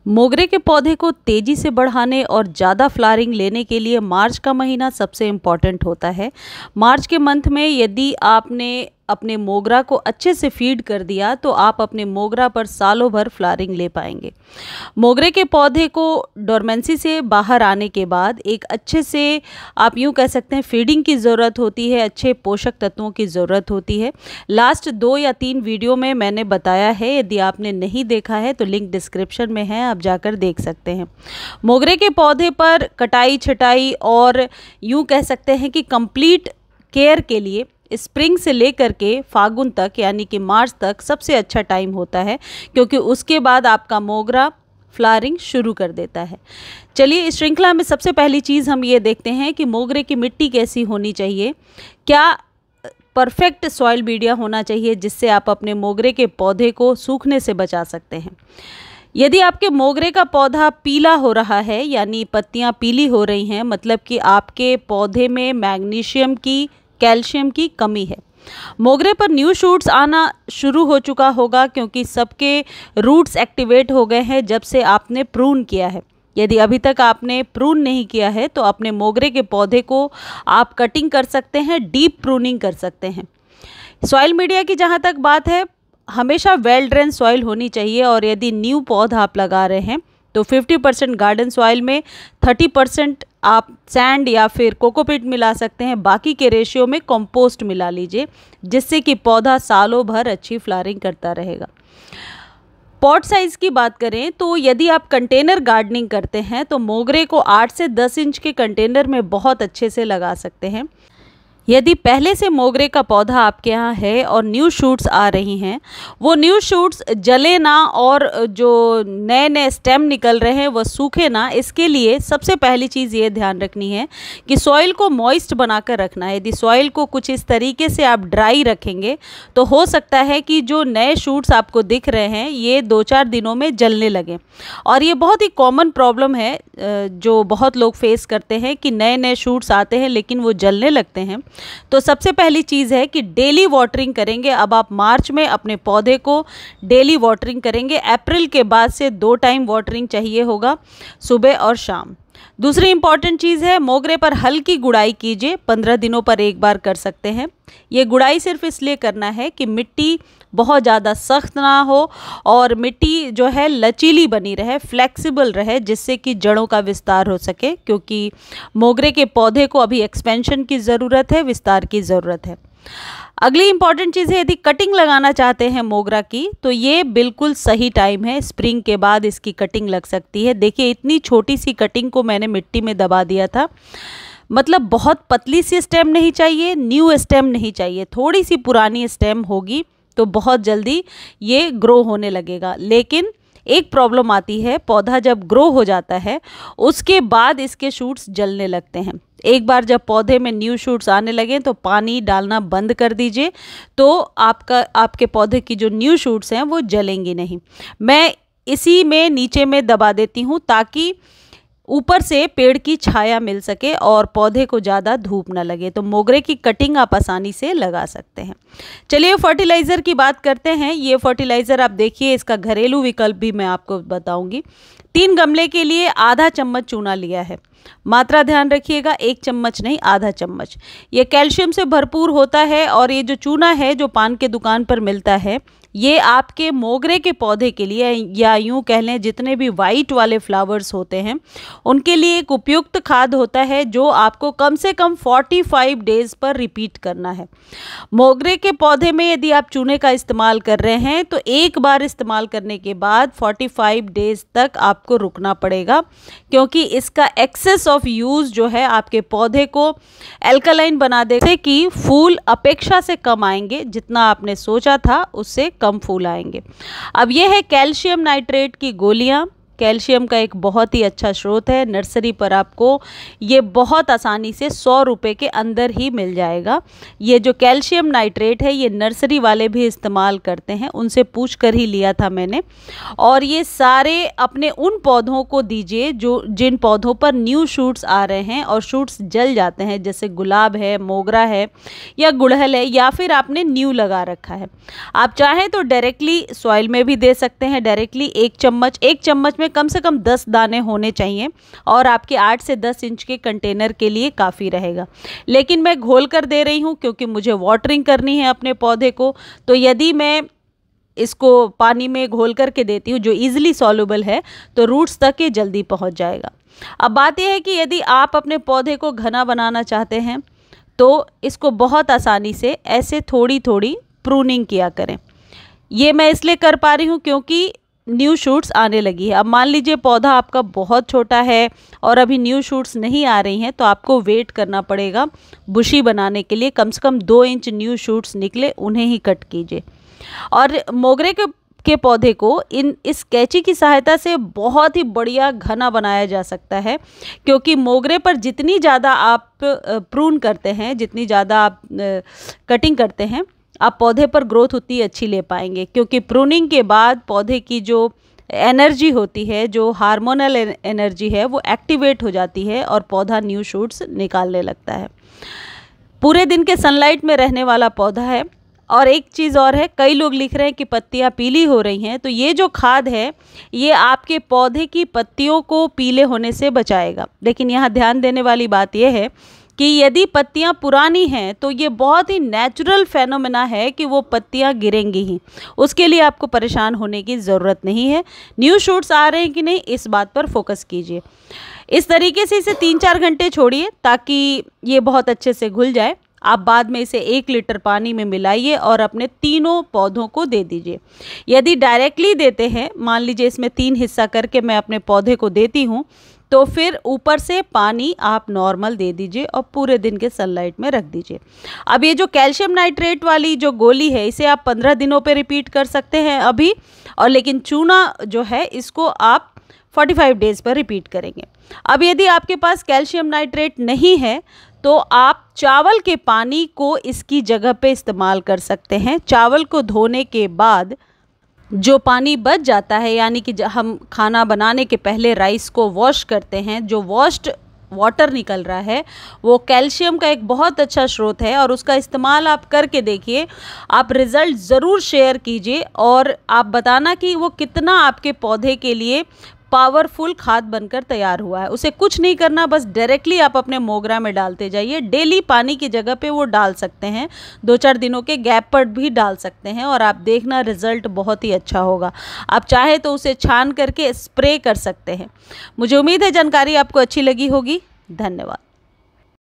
मोगरे के पौधे को तेज़ी से बढ़ाने और ज़्यादा फ्लावरिंग लेने के लिए मार्च का महीना सबसे इम्पॉर्टेंट होता है। मार्च के मंथ में यदि आपने अपने मोगरा को अच्छे से फीड कर दिया तो आप अपने मोगरा पर सालों भर फ्लावरिंग ले पाएंगे। मोगरे के पौधे को डोरमेंसी से बाहर आने के बाद एक अच्छे से आप यूँ कह सकते हैं फीडिंग की ज़रूरत होती है, अच्छे पोषक तत्वों की ज़रूरत होती है। लास्ट 2 या 3 वीडियो में मैंने बताया है, यदि आपने नहीं देखा है तो लिंक डिस्क्रिप्शन में है, आप जाकर देख सकते हैं। मोगरे के पौधे पर कटाई छटाई और यूँ कह सकते हैं कि कंप्लीट केयर के लिए स्प्रिंग से लेकर के फागुन तक यानी कि मार्च तक सबसे अच्छा टाइम होता है, क्योंकि उसके बाद आपका मोगरा फ्लावरिंग शुरू कर देता है। चलिए, इस श्रृंखला में सबसे पहली चीज़ हम ये देखते हैं कि मोगरे की मिट्टी कैसी होनी चाहिए। क्या परफेक्ट सॉइल मीडिया होना चाहिए जिससे आप अपने मोगरे के पौधे को सूखने से बचा सकते हैं। यदि आपके मोगरे का पौधा पीला हो रहा है यानी पत्तियां पीली हो रही हैं, मतलब कि आपके पौधे में मैग्नीशियम की, कैल्शियम की कमी है। मोगरे पर न्यू शूट्स आना शुरू हो चुका होगा क्योंकि सबके रूट्स एक्टिवेट हो गए हैं जब से आपने प्रून किया है। यदि अभी तक आपने प्रून नहीं किया है तो अपने मोगरे के पौधे को आप कटिंग कर सकते हैं, डीप प्रूनिंग कर सकते हैं। सॉइल मीडिया की जहाँ तक बात है, हमेशा वेल ड्रेन सॉइल होनी चाहिए और यदि न्यू पौधा आप लगा रहे हैं तो 50% गार्डन सॉइल में 30% आप सैंड या फिर कोकोपीट मिला सकते हैं। बाकी के रेशियो में कंपोस्ट मिला लीजिए, जिससे कि पौधा सालों भर अच्छी फ्लावरिंग करता रहेगा। पॉट साइज़ की बात करें तो यदि आप कंटेनर गार्डनिंग करते हैं तो मोगरे को 8 से 10 इंच के कंटेनर में बहुत अच्छे से लगा सकते हैं। यदि पहले से मोगरे का पौधा आपके यहाँ है और न्यू शूट्स आ रही हैं, वो न्यू शूट्स जले ना और जो नए नए स्टेम निकल रहे हैं वो सूखे ना, इसके लिए सबसे पहली चीज़ ये ध्यान रखनी है कि सॉइल को मॉइस्ट बनाकर रखना है। यदि सॉइल को कुछ इस तरीके से आप ड्राई रखेंगे तो हो सकता है कि जो नए शूट्स आपको दिख रहे हैं ये 2-4 दिनों में जलने लगें। और ये बहुत ही कॉमन प्रॉब्लम है जो बहुत लोग फेस करते हैं कि नए नए शूट्स आते हैं लेकिन वो जलने लगते हैं। तो सबसे पहली चीज़ है कि डेली वाटरिंग करेंगे। अब आप मार्च में अपने पौधे को डेली वाटरिंग करेंगे। अप्रैल के बाद से 2 टाइम वाटरिंग चाहिए होगा, सुबह और शाम। दूसरी इंपॉर्टेंट चीज़ है, मोगरे पर हल्की गुड़ाई कीजिए। 15 दिनों पर एक बार कर सकते हैं। ये गुड़ाई सिर्फ इसलिए करना है कि मिट्टी बहुत ज़्यादा सख्त ना हो और मिट्टी जो है लचीली बनी रहे, फ्लेक्सिबल रहे, जिससे कि जड़ों का विस्तार हो सके, क्योंकि मोगरे के पौधे को अभी एक्सपेंशन की ज़रूरत है, विस्तार की ज़रूरत है। अगली इंपॉर्टेंट चीज़ है, यदि कटिंग लगाना चाहते हैं मोगरा की तो ये बिल्कुल सही टाइम है। स्प्रिंग के बाद इसकी कटिंग लग सकती है। देखिए, इतनी छोटी सी कटिंग को मैंने मिट्टी में दबा दिया था। मतलब बहुत पतली सी स्टेम नहीं चाहिए, न्यू स्टेम नहीं चाहिए, थोड़ी सी पुरानी स्टेम होगी तो बहुत जल्दी ये ग्रो होने लगेगा। लेकिन एक प्रॉब्लम आती है, पौधा जब ग्रो हो जाता है उसके बाद इसके शूट्स जलने लगते हैं। एक बार जब पौधे में न्यू शूट्स आने लगे तो पानी डालना बंद कर दीजिए, तो आपके पौधे की जो न्यू शूट्स हैं वो जलेंगी नहीं। मैं इसी में नीचे में दबा देती हूँ ताकि ऊपर से पेड़ की छाया मिल सके और पौधे को ज़्यादा धूप ना लगे। तो मोगरे की कटिंग आप आसानी से लगा सकते हैं। चलिए, फर्टिलाइज़र की बात करते हैं। ये फर्टिलाइज़र आप देखिए, इसका घरेलू विकल्प भी मैं आपको बताऊंगी। 3 गमले के लिए आधा चम्मच चूना लिया है। मात्रा ध्यान रखिएगा, 1 चम्मच नहीं, आधा चम्मच। ये कैल्शियम से भरपूर होता है और ये जो चूना है जो पान के दुकान पर मिलता है, ये आपके मोगरे के पौधे के लिए या यूँ कह लें जितने भी वाइट वाले फ्लावर्स होते हैं उनके लिए एक उपयुक्त खाद होता है जो आपको कम से कम 45 डेज़ पर रिपीट करना है। मोगरे के पौधे में यदि आप चूने का इस्तेमाल कर रहे हैं तो एक बार इस्तेमाल करने के बाद 45 डेज़ तक आपको रुकना पड़ेगा, क्योंकि इसका एक्सेस ऑफ यूज़ जो है आपके पौधे को एल्कलाइन बना देते कि फूल अपेक्षा से कम आएंगे। जितना आपने सोचा था उससे कम फूल आएंगे। अब यह है कैल्शियम नाइट्रेट की गोलियां। कैल्शियम का एक बहुत ही अच्छा स्रोत है। नर्सरी पर आपको ये बहुत आसानी से 100 रुपये के अंदर ही मिल जाएगा। ये जो कैल्शियम नाइट्रेट है ये नर्सरी वाले भी इस्तेमाल करते हैं, उनसे पूछ कर ही लिया था मैंने। और ये सारे अपने उन पौधों को दीजिए जो जिन पौधों पर न्यू शूट्स आ रहे हैं और शूट्स जल जाते हैं, जैसे गुलाब है, मोगरा है या गुड़हल है, या फिर आपने न्यू लगा रखा है। आप चाहें तो डायरेक्टली सॉइल में भी दे सकते हैं। डायरेक्टली 1 चम्मच में कम से कम 10 दाने होने चाहिए और आपके 8 से 10 इंच के कंटेनर के लिए काफ़ी रहेगा। लेकिन मैं घोल कर दे रही हूँ क्योंकि मुझे वाटरिंग करनी है अपने पौधे को। तो यदि मैं इसको पानी में घोल करके देती हूँ जो ईजिली सॉल्युबल है, तो रूट्स तक ये जल्दी पहुँच जाएगा। अब बात यह है कि यदि आप अपने पौधे को घना बनाना चाहते हैं तो इसको बहुत आसानी से ऐसे थोड़ी थोड़ी प्रूनिंग किया करें। ये मैं इसलिए कर पा रही हूँ क्योंकि न्यू शूट्स आने लगी है। अब मान लीजिए पौधा आपका बहुत छोटा है और अभी न्यू शूट्स नहीं आ रही हैं, तो आपको वेट करना पड़ेगा बुशी बनाने के लिए। कम से कम 2 इंच न्यू शूट्स निकले, उन्हें ही कट कीजिए। और मोगरे के पौधे को इस कैंची की सहायता से बहुत ही बढ़िया घना बनाया जा सकता है, क्योंकि मोगरे पर जितनी ज़्यादा आप प्रून करते हैं, जितनी ज़्यादा आप कटिंग करते हैं, आप पौधे पर ग्रोथ उतनी अच्छी ले पाएंगे। क्योंकि प्रूनिंग के बाद पौधे की जो एनर्जी होती है, जो हार्मोनल एनर्जी है, वो एक्टिवेट हो जाती है और पौधा न्यू शूट्स निकालने लगता है। पूरे दिन के सनलाइट में रहने वाला पौधा है। और एक चीज़ और है, कई लोग लिख रहे हैं कि पत्तियां पीली हो रही हैं, तो ये जो खाद है ये आपके पौधे की पत्तियों को पीले होने से बचाएगा। लेकिन यहाँ ध्यान देने वाली बात यह है कि यदि पत्तियां पुरानी हैं तो ये बहुत ही नेचुरल फेनोमेना है कि वो पत्तियां गिरेंगी ही, उसके लिए आपको परेशान होने की ज़रूरत नहीं है। न्यू शूट्स आ रहे हैं कि नहीं, इस बात पर फोकस कीजिए। इस तरीके से इसे 3-4 घंटे छोड़िए ताकि ये बहुत अच्छे से घुल जाए। आप बाद में इसे 1 लीटर पानी में मिलाइए और अपने तीनों पौधों को दे दीजिए। यदि डायरेक्टली देते हैं, मान लीजिए इसमें 3 हिस्सा करके मैं अपने पौधे को देती हूँ, तो फिर ऊपर से पानी आप नॉर्मल दे दीजिए और पूरे दिन के सनलाइट में रख दीजिए। अब ये जो कैल्शियम नाइट्रेट वाली जो गोली है, इसे आप 15 दिनों पे रिपीट कर सकते हैं अभी, और लेकिन चूना जो है इसको आप 45 डेज़ पर रिपीट करेंगे। अब यदि आपके पास कैल्शियम नाइट्रेट नहीं है तो आप चावल के पानी को इसकी जगह पे इस्तेमाल कर सकते हैं। चावल को धोने के बाद जो पानी बच जाता है, यानी कि हम खाना बनाने के पहले राइस को वॉश करते हैं, जो वॉश्ड वाटर निकल रहा है वो कैल्शियम का एक बहुत अच्छा स्रोत है और उसका इस्तेमाल आप करके देखिए। आप रिज़ल्ट ज़रूर शेयर कीजिए और आप बताना कि वो कितना आपके पौधे के लिए पावरफुल खाद बनकर तैयार हुआ है। उसे कुछ नहीं करना, बस डायरेक्टली आप अपने मोगरा में डालते जाइए। डेली पानी की जगह पे वो डाल सकते हैं, 2-4 दिनों के गैप पर भी डाल सकते हैं और आप देखना रिज़ल्ट बहुत ही अच्छा होगा। आप चाहे तो उसे छान करके स्प्रे कर सकते हैं। मुझे उम्मीद है जानकारी आपको अच्छी लगी होगी। धन्यवाद।